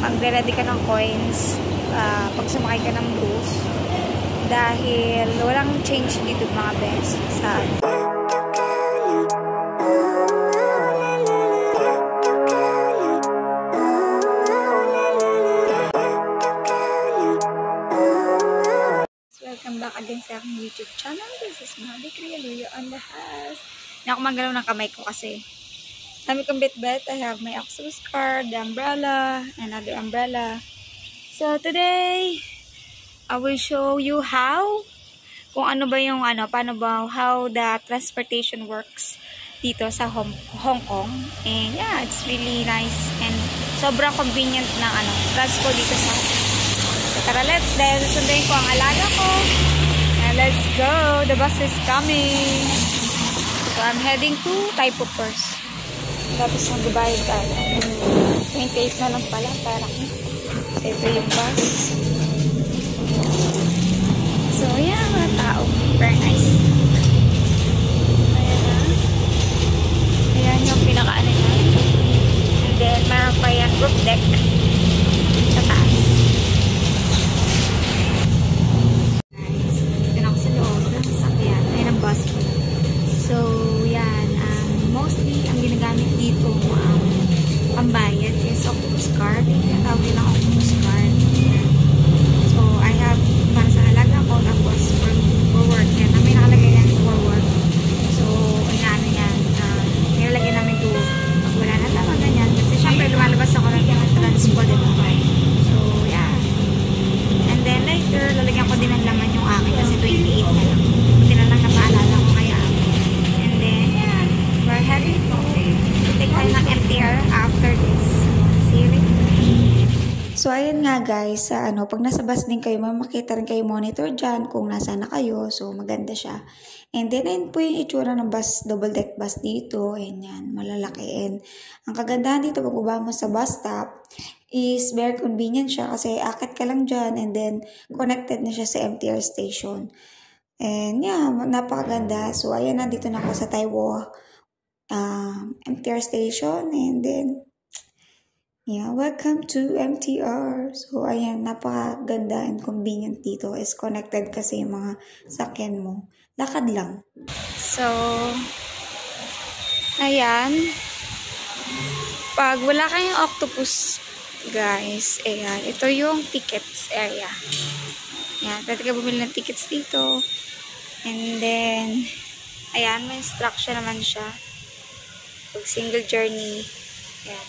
magre-ready ka ng coins pag sumakay ka ng bus. Dahil walang change dito mga best sa welcome back again sa aking YouTube channel. This is Mavi Criollo on the house. Hindi ako magalaw ng kamay ko kasi dami kong bit-bit. I have my Oxus card, the umbrella, another umbrella. So today, I will show you kung ano ba yung how the transportation works dito sa Hong Kong. And yeah, it's really nice and sobrang convenient ng transport dito sa Hong Kong. So tara, dahil sunduin ko ang alaga ko. And let's go! The bus is coming! So I'm heading to Taipo first. Tapos magbabayad tayo. 28 na lang pala. Parang ito yung bus. So yeah, mga tao. Very nice. Ayan na. Ayan yung pinaka-ano niya. And then meron pa yan roof deck sa taas. Nice. Ito na ako sa loob ng sasakyan. Ayan ang bus. So yan. Mostly ang ginagamit dito pambayad is Octopus card. Tinatawag nila Octopus card. So I have para sa halaga ko, tapos for work yan. May nakalagay yan for work. So ano yan, nilalagay namin to pag wala na tama ganyan. Kasi syempre lumalabas ako ng transport. So yeah. And then later, lalagyan ko din ng laman yung akin kasi 28 na lang. Buti na lang napaalala ko kaya. And then yeah, we're heading to take tayo ng MTR after this. See you later. So, ayan nga guys, pag nasa bus din kayo, makikita rin kayo monitor dyan kung nasa na kayo. So, maganda siya. And then, ayun po yung itsura ng bus, double deck bus dito. Ayan yan, malalaki. And ang kagandahan dito, pag baba mo sa bus stop, is very convenient siya kasi akit ka lang dyan and then connected na siya sa MTR station. And yeah, napakaganda. So, ayan, nandito na ako sa Taiwo MTR station. And then, yeah, welcome to MTR. So, ayan, napakaganda and convenient dito. Is connected kasi yung mga sakyan mo. Lakad lang. So, ayan. Pag wala kayong Octopus, guys, ayan, ito yung tickets area. Ayan, pwede ka bumili ng tickets dito. And then, ayan, may instruction naman siya. Pag single journey, ayan.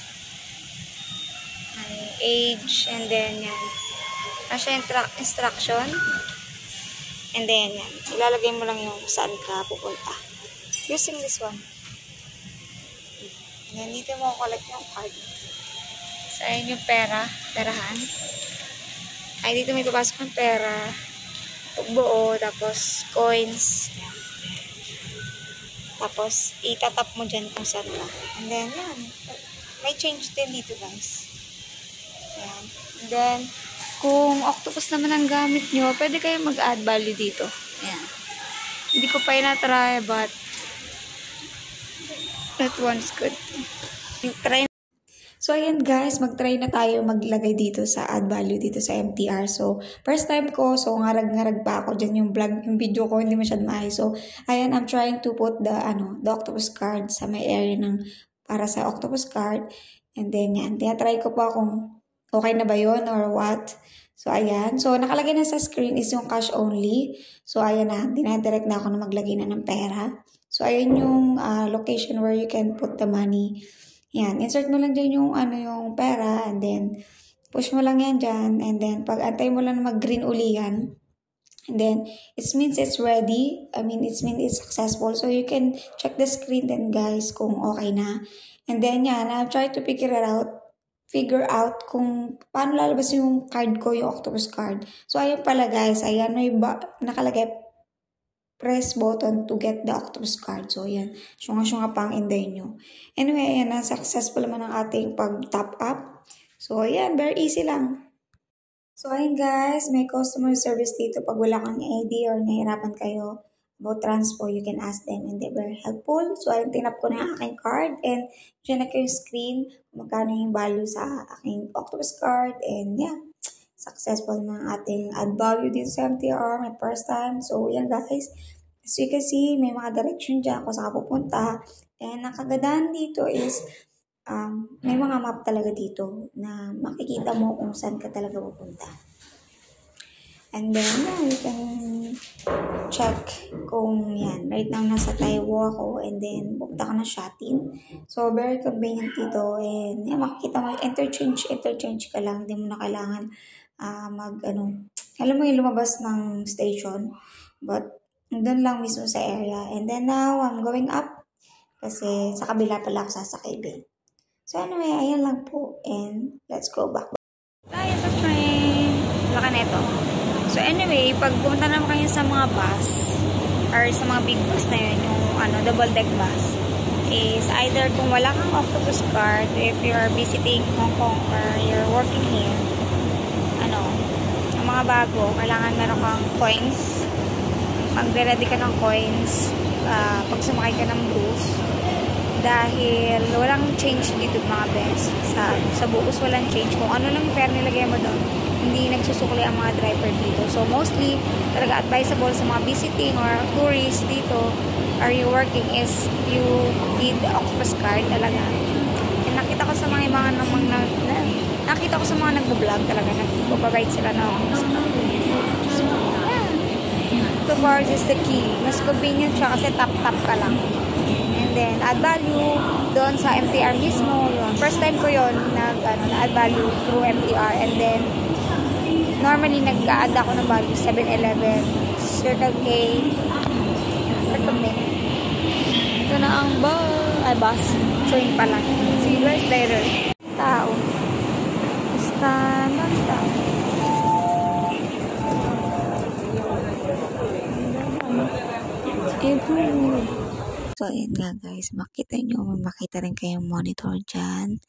May age, and then yan. Nasa instruction. And then yan. Ilalagay mo lang yung saan ka pupunta. Using this one. And then dito mo collect yung card. So, ayan yung perahan. Ay, dito may papasok ng pera. Buo, tapos coins. Yan. Tapos, itatap mo dyan kung saan ka. And then, yan. May change din dito, guys. Yan. And then, kung Octopus naman ang gamit nyo, pwede kayo mag-add value dito. Yan. Hindi ko pa na-try, but that one's good. Try. So, ayan guys, mag-try na tayo maglagay dito sa add value dito sa MTR. So, first time ko, so ngarag-ngarag pa ako dyan yung vlog, yung video ko, hindi masyadong maayos. So, ayan, I'm trying to put the Octopus card sa may area para sa Octopus card. And then, yan, try ko pa kung okay na ba yun or what. So, ayan. So, nakalagay na sa screen is yung cash only. So, ayan na, dinadirect na ako na maglagay na ng pera. So, ayan yung location where you can put the money. Yan, insert mo lang dyan yung yung pera and then push mo lang yan dyan and then pag antay mo lang mag-green uli yan and then it means it's ready. I mean, it means it's successful. So you can check the screen then guys kung okay na. And then yan, I'll try to figure out kung paano lalabas yung card ko, yung Octopus card. So ayan pala guys, ayan may nakalagay press button to get the Octopus card. So, ayan. Syunga-syunga pang inday nyo. Anyway, ayan na. Successful naman ang ating pag-top up. So, ayan. Very easy lang. So, ayan guys. May customer service dito. Pag wala kang ID or nahirapan kayo, about transpo, you can ask them and they're very helpful. So, ayun, tinap ko na yung aking card and dyan na yung screen kung magkano yung value sa aking Octopus card and yeah, successful na ating add value dito sa MTR, my first time. So, yan guys. As you can see, may mga direction dyan kung saan pupunta. And ang kagandahan dito is, may mga map talaga dito na makikita mo kung saan ka talaga pupunta. And then, yeah, you can check kung yan. Right now, nasa Taiwo ako and then, pupunta ka na Shatin. So, very convenient dito. And, yeah, makikita mo, interchange ka lang. Hindi mo na kailangan alam mo yung lumabas ng station. But, doon lang mismo sa area. And then now, I'm going up. Kasi sa kabila pala ako sasakay din. So anyway, ayan lang po. And let's go back. Tayo sa train. Laka neto. So anyway, pag pumunta naman kayo sa mga bus, or sa mga big bus na yun, yung double deck bus, is either kung wala kang Octopus card, if you're visiting Hong Kong or you're working here, ang mga bago, kailangan meron kang coins. Magre-ready ka ng coins pag sumakay ka ng bus. Dahil walang change dito mga best. Sa bus walang change. Kung ano lang yung fare nilagay mo doon, hindi nagsusukli ang mga driver dito. So mostly, talaga advisable sa mga visiting or tourists dito, are you working is you need the Octopus card talaga. And nakita ko sa mga nakita ko sa mga nagbo-vlog talaga, nagpo-provide sila ng Octopus card. So, yeah. Octopus card is the key. Mas convenient siya kasi tap-tap ka lang. And then, add value doon sa MTR mismo. Yun. First time ko yun na-add value through MTR. And then, normally, nag-add ako ng value 7-Eleven, Circle K. Recommend. Ito na ang bus. Train pala. See you guys later. Tao. Basta ng tao. So, ayan nga guys, makita rin kayong monitor dyan.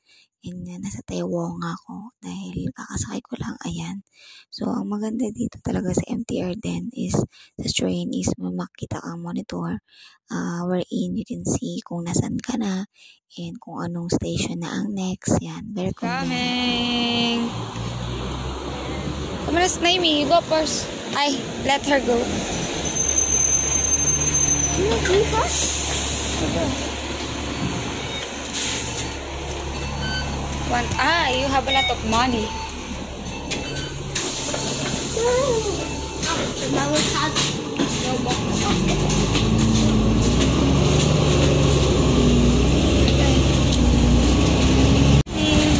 And nasa Taiwo nga ako dahil kakasakay ko lang, ayan. So, ang maganda dito talaga sa MTR din is, sa train is makita kang monitor wherein you can see kung nasan ka na and kung anong station na ang next. Yan, very convenient. Coming! Come on, Naimi, you go first. Ay, let her go. You first? You have a lot of money.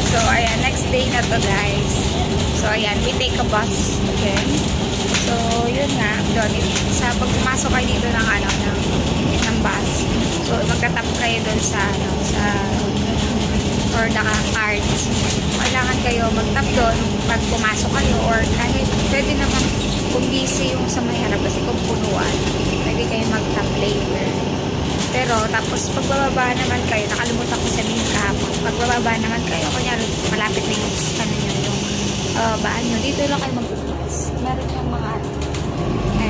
So, ayan, next day na to guys. So, ayan, we take a bus again. So, yun nga, doon, sa pag pumasok kayo dito ng bus. So, magtatap kayo doon sa or naka-cards. Kailangan kayo mag-tap doon pag pumasok kayo or kahit pwede naman kung busy yung sa may harap kasi kung punuan, pwede kayo mag-tap later. Pero tapos pagbababa naman kayo, nakalimutan ko sabihin kahapon, pagbababa naman kayo, kunyari malapit na yung baan nyo, dito lang kayo mag-bus. Meron yung mga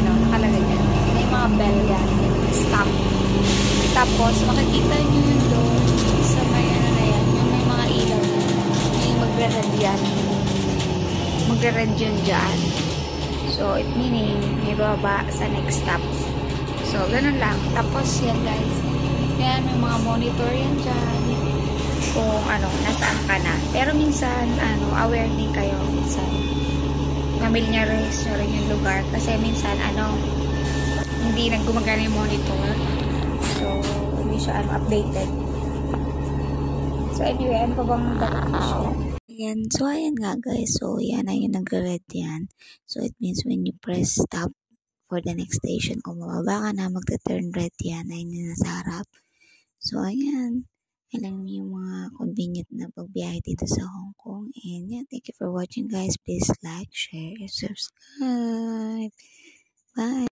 nakalagay yan. May mga bell yan. Stop. Tapos makikita nyo yun doon sa may ilaw na may magre-red yan. Magre-red yun dyan. So, it meaning may baba sa next stop. So, ganun lang. Tapos, yan guys. Yan, may mga monitor yan dyan. Kung nasaan ka na. Pero minsan, aware din kayo. Minsan, familiarize nyo rin yung lugar. Kasi minsan, hindi gumagana yung monitor. So, hindi siya updated. So, anyway, ano pa bang dapat? Ayan. So, ayan nga guys. So, yan na yung nagre-red yan. So, it means when you press stop for the next station, kung mababa ka na, magta-turn red yan. Ayun yung nasa harap. So, ayan. Alam niyo yung mga convenient na pagbiyahe dito sa Hong Kong. And yeah, thank you for watching guys. Please like, share, and subscribe. Bye!